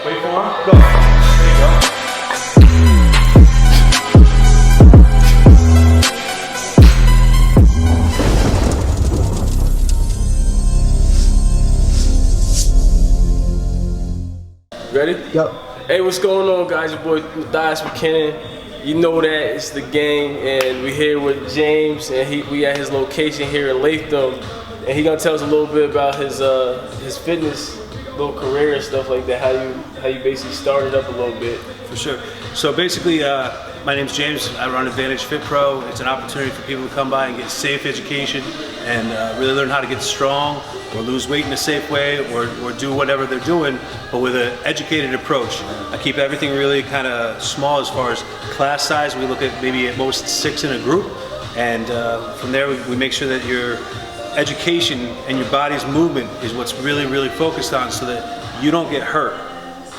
Wait for him. Go. There you go. Ready? Yep. Hey, what's going on, guys? Your boy MATTHIAS MCKINNON. You know that it's the gang, and we're here with James, and we at his location here in Latham, and he gonna tell us a little bit about his fitness, little career and stuff like that. How you basically started up a little bit. For sure. So basically, my name's James. I run Advantage Fit Pro. It's an opportunity for people to come by and get safe education and really learn how to get strong or lose weight in a safe way or do whatever they're doing, but with an educated approach. I keep everything really kind of small as far as class size. We look at maybe at most 6 in a group, and from there we make sure that your education and your body's movement is what's really focused on, so that you don't get hurt.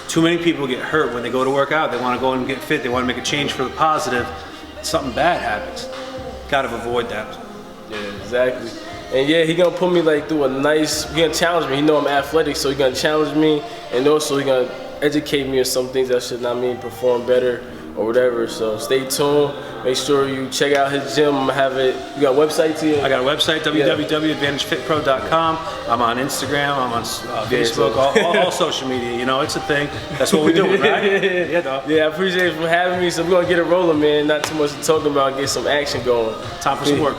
Too many people get hurt when they go to work out. They want to go and get fit. They want to make a change for the positive. Something bad happens. Got to avoid that. Yeah, exactly. And yeah, he gonna put me like through he gonna challenge me. He know I'm athletic, so he gonna challenge me, and also he gonna educate me on some things that should not mean perform better or whatever. So stay tuned. Make sure you check out his gym. I'm gonna have it. You got websites here? I got a website, www.advantagefitpro.com. I'm on Instagram. I'm on Facebook. All social media. You know, it's a thing. That's what we do, right? Yeah, dog. Yeah, I appreciate you for having me. So we're gonna get it rolling, man. Not too much to talk about. Get some action going. Time for some work.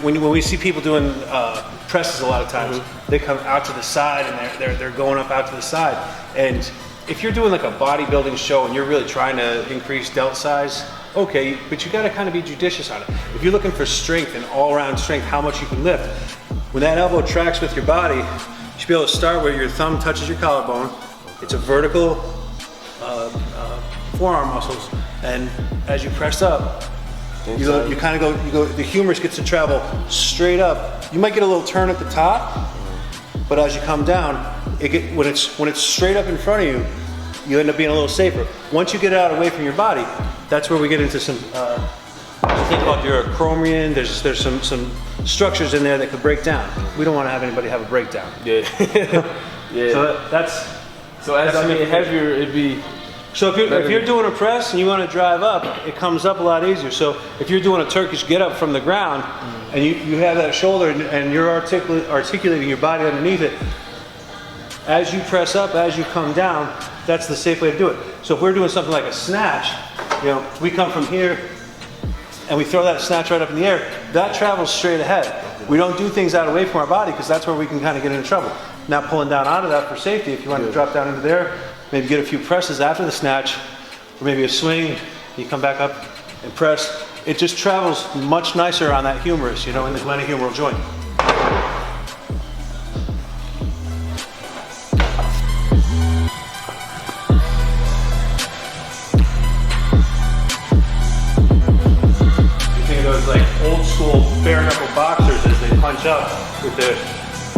When we see people doing presses, a lot of times they come out to the side and they're going up out to the side. And if you're doing like a bodybuilding show and you're really trying to increase delt size, okay, but you got to kind of be judicious on it. If you're looking for strength and all-around strength, how much you can lift, when that elbow tracks with your body, you should be able to start where your thumb touches your collarbone. It's a vertical forearm muscles, and as you press up, you kind of go, the humerus gets to travel straight up. You might get a little turn at the top, but as you come down, when it's straight up in front of you, you end up being a little safer. Once you get it out away from your body, that's where we get into some think about your acromion. There's some structures in there that could break down. We don't want to have anybody have a breakdown. Yeah. Yeah. So as I get heavier, it'd be. So if you're doing a press and you want to drive up, it comes up a lot easier. So if you're doing a Turkish get up from the ground and you have that shoulder and you're articulating your body underneath it, as you press up, as you come down, that's the safe way to do it. So if we're doing something like a snatch, you know, we come from here and we throw that snatch right up in the air, that travels straight ahead. We don't do things out away from our body because that's where we can kind of get into trouble. Now pulling down out of that for safety, if you want to drop down into there, maybe get a few presses after the snatch, or maybe a swing, you come back up and press. It just travels much nicer on that humerus, you know, in the glenohumeral joint. You think of those like old school bare knuckle boxers as they punch up with the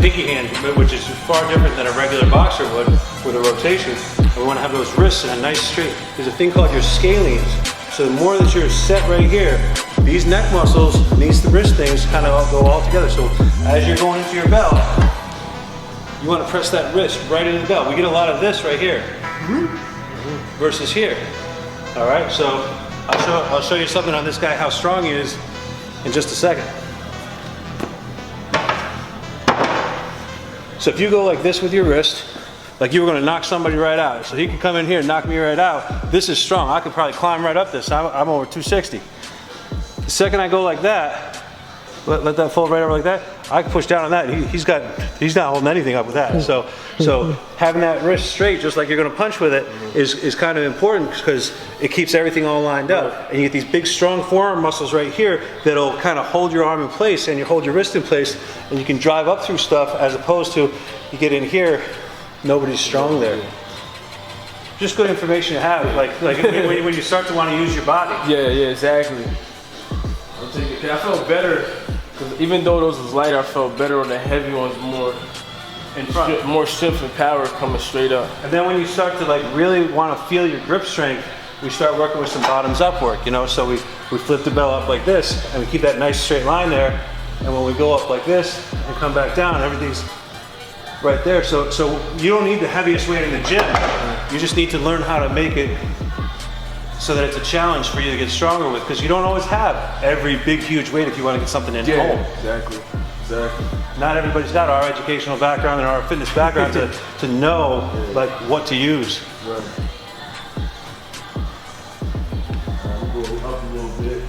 pinky hand, which is far different than a regular boxer would with a rotation. We want to have those wrists in a nice straight. There's a thing called your scalenes. So the more that you're set right here, these neck muscles and these wrist things kind of all go all together. So as you're going into your belt, you want to press that wrist right into the belt. We get a lot of this right here versus here. All right, so I'll show you something on this guy, how strong he is, in just a second. So if you go like this with your wrist, like you were going to knock somebody right out. So he could come in here and knock me right out. This is strong. I could probably climb right up this. I'm over 260. The second I go like that, let that fold right over like that, I can push down on that. He's not holding anything up with that. So having that wrist straight, just like you're going to punch with it, is kind of important because it keeps everything all lined up. And you get these big, strong forearm muscles right here that'll kind of hold your arm in place and you hold your wrist in place, and you can drive up through stuff as opposed to you get in here. Nobody's strong there. Just good information to have, like when you start to want to use your body. Yeah, exactly. I felt better even though those was lighter, I felt better on the heavy ones, more strength and power coming straight up. And then when you start to like really want to feel your grip strength, we start working with some bottoms up work, you know? So we flip the bell up like this, and we keep that nice straight line there. And when we go up like this and come back down, everything's right there. So you don't need the heaviest weight in the gym. You just need to learn how to make it so that it's a challenge for you to get stronger with, because you don't always have every big, huge weight if you want to get something in home. Exactly. Not everybody's got our educational background and our fitness background to know like what to use. Right. We'll go up a little bit.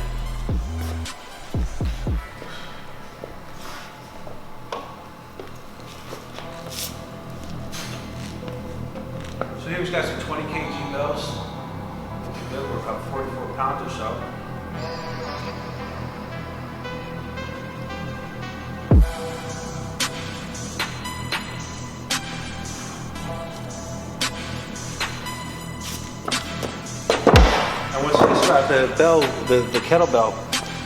So here we've got some 20 kg bells. We're about 44 pounds or so. And what's nice about the bell, the kettlebell,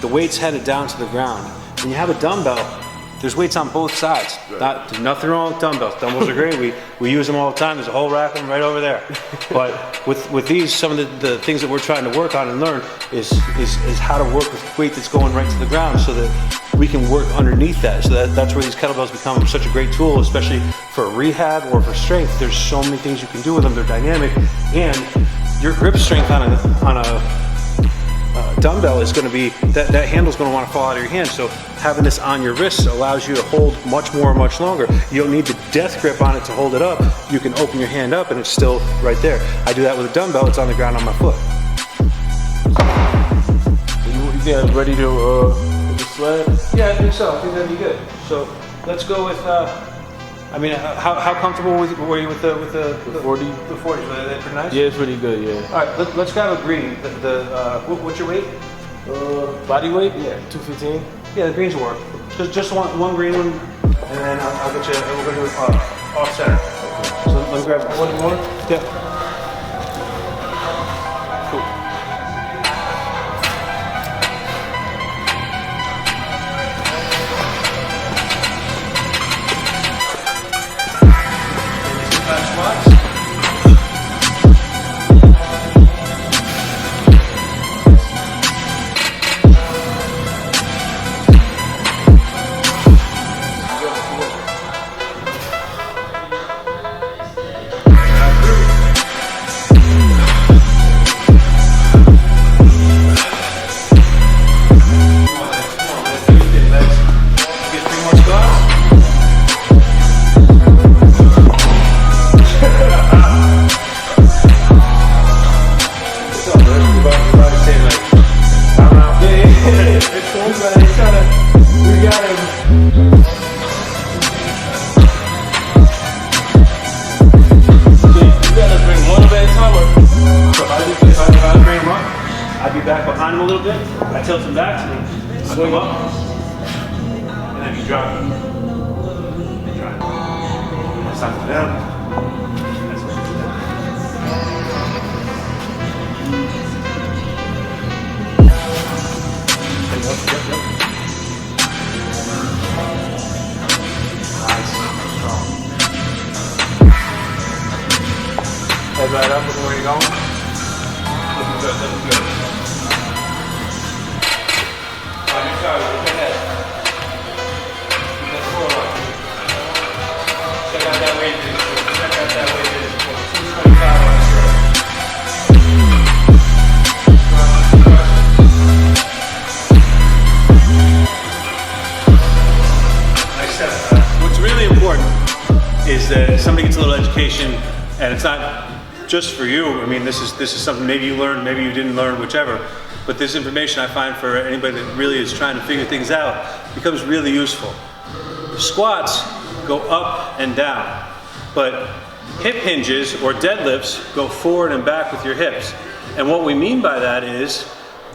the weight's headed down to the ground. When you have a dumbbell, there's weights on both sides. Right. There's nothing wrong with dumbbells. Dumbbells are great. We use them all the time. There's a whole rack of them right over there. But with these, some of the things that we're trying to work on and learn is how to work with weight that's going right to the ground, so that we can work underneath that. So that's where these kettlebells become such a great tool, especially for rehab or for strength. There's so many things you can do with them. They're dynamic, and your grip strength on a dumbbell is going to be, that handle's going to want to fall out of your hand. So having this on your wrist allows you to hold much longer. You don't need the death grip on it to hold it up. You can open your hand up and it's still right there. I do that with a dumbbell. It's on the ground on my foot. You get ready to hit the sled? Yeah, I think so. I think that'd be good. So let's go with. I mean, how comfortable were you with the 40? The 40s, were they pretty nice? Yeah, it's pretty good. Yeah. All right, let's grab a green. What's your weight? Body weight? Yeah, 215. Yeah, the greens will work. Just one green one, and then I'll get you. We're gonna do it off center. Okay. So let's grab one more. Yeah. Cool. Squats. I'd be back behind him a little bit. I tilt him back to me. Swing him up. And then you drop him. You drop him. That's not down. That's what you do. Yep. Nice. Strong. Head right up with where you're going. Looking good, looking good. On your toes, look ahead. Keep that forward up. Check out that weight, dude. Check out that weight, dude. 225 on the stroke. Nice step. What's really important is that somebody gets a little education, and it's not just for you. I mean, this is something maybe you learned, maybe you didn't learn, whichever. But this information, I find, for anybody that really is trying to figure things out, becomes really useful. Squats go up and down, but hip hinges or deadlifts go forward and back with your hips. And what we mean by that is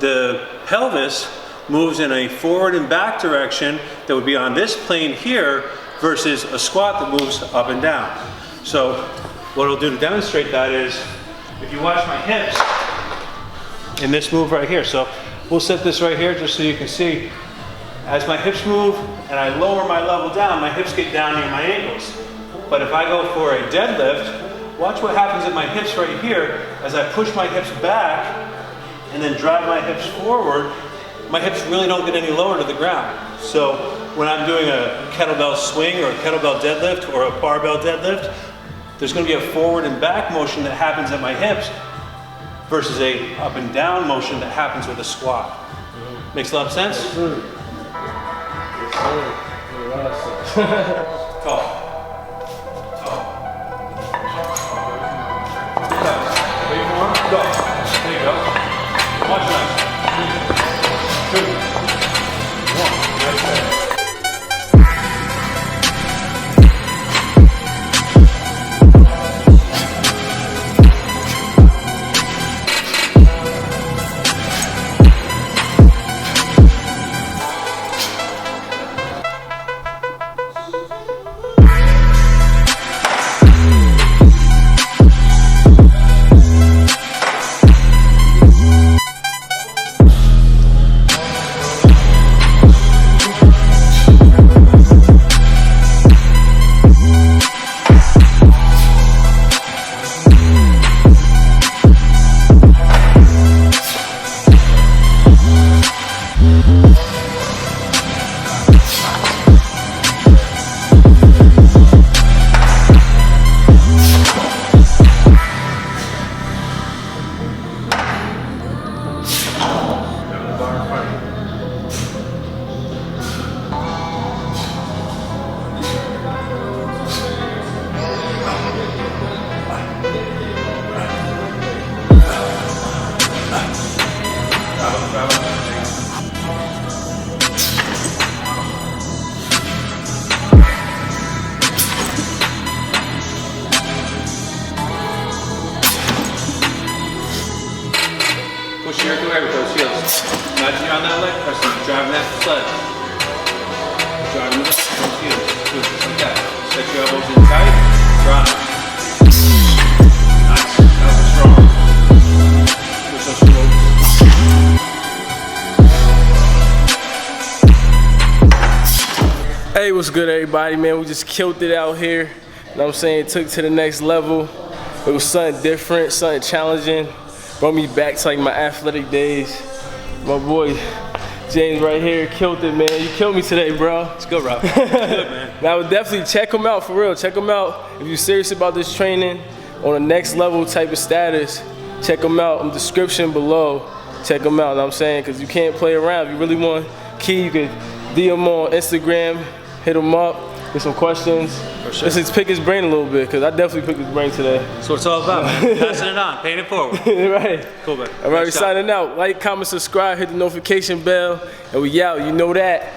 the pelvis moves in a forward and back direction that would be on this plane here versus a squat that moves up and down. So what I'll do to demonstrate that is, if you watch my hips in this move right here, so we'll set this right here just so you can see, as my hips move and I lower my level down, my hips get down near my ankles. But if I go for a deadlift, watch what happens at my hips right here. As I push my hips back and then drive my hips forward, my hips really don't get any lower to the ground. So when I'm doing a kettlebell swing or a kettlebell deadlift or a barbell deadlift, there's going to be a forward and back motion that happens at my hips versus a up and down motion that happens with a squat. Makes a lot of sense? Tall. Wait for him. Go. There you go. Watch nice. 3, 2, 1. Nice there. Push your through with those heels. Imagine you're on that leg pressing, driving that sled. Driving those heels. Good, just like that. Set your elbows in tight. Drive. Nice. That was strong. Push those shoulders. Hey, what's good, everybody, man? We just killed it out here. You know what I'm saying? Took it to the next level. It was something different, something challenging. Brought me back to like my athletic days. My boy James right here killed it, man. You killed me today, bro. It's good, Rob. It's good, man. Now, I would definitely check him out, for real. Check him out. If you're serious about this training, on a next level type of status, check him out in the description below. Check him out, you know what I'm saying? Because you can't play around. If you really want Key, you can DM him on Instagram, hit him up, get some questions. For sure. Just pick his brain a little bit, because I definitely picked his brain today. That's what it's all about, man. Passing it on, paying it forward. Right. Cool, man. All right, we're signing out. Like, comment, subscribe, hit the notification bell, and we out. You know that.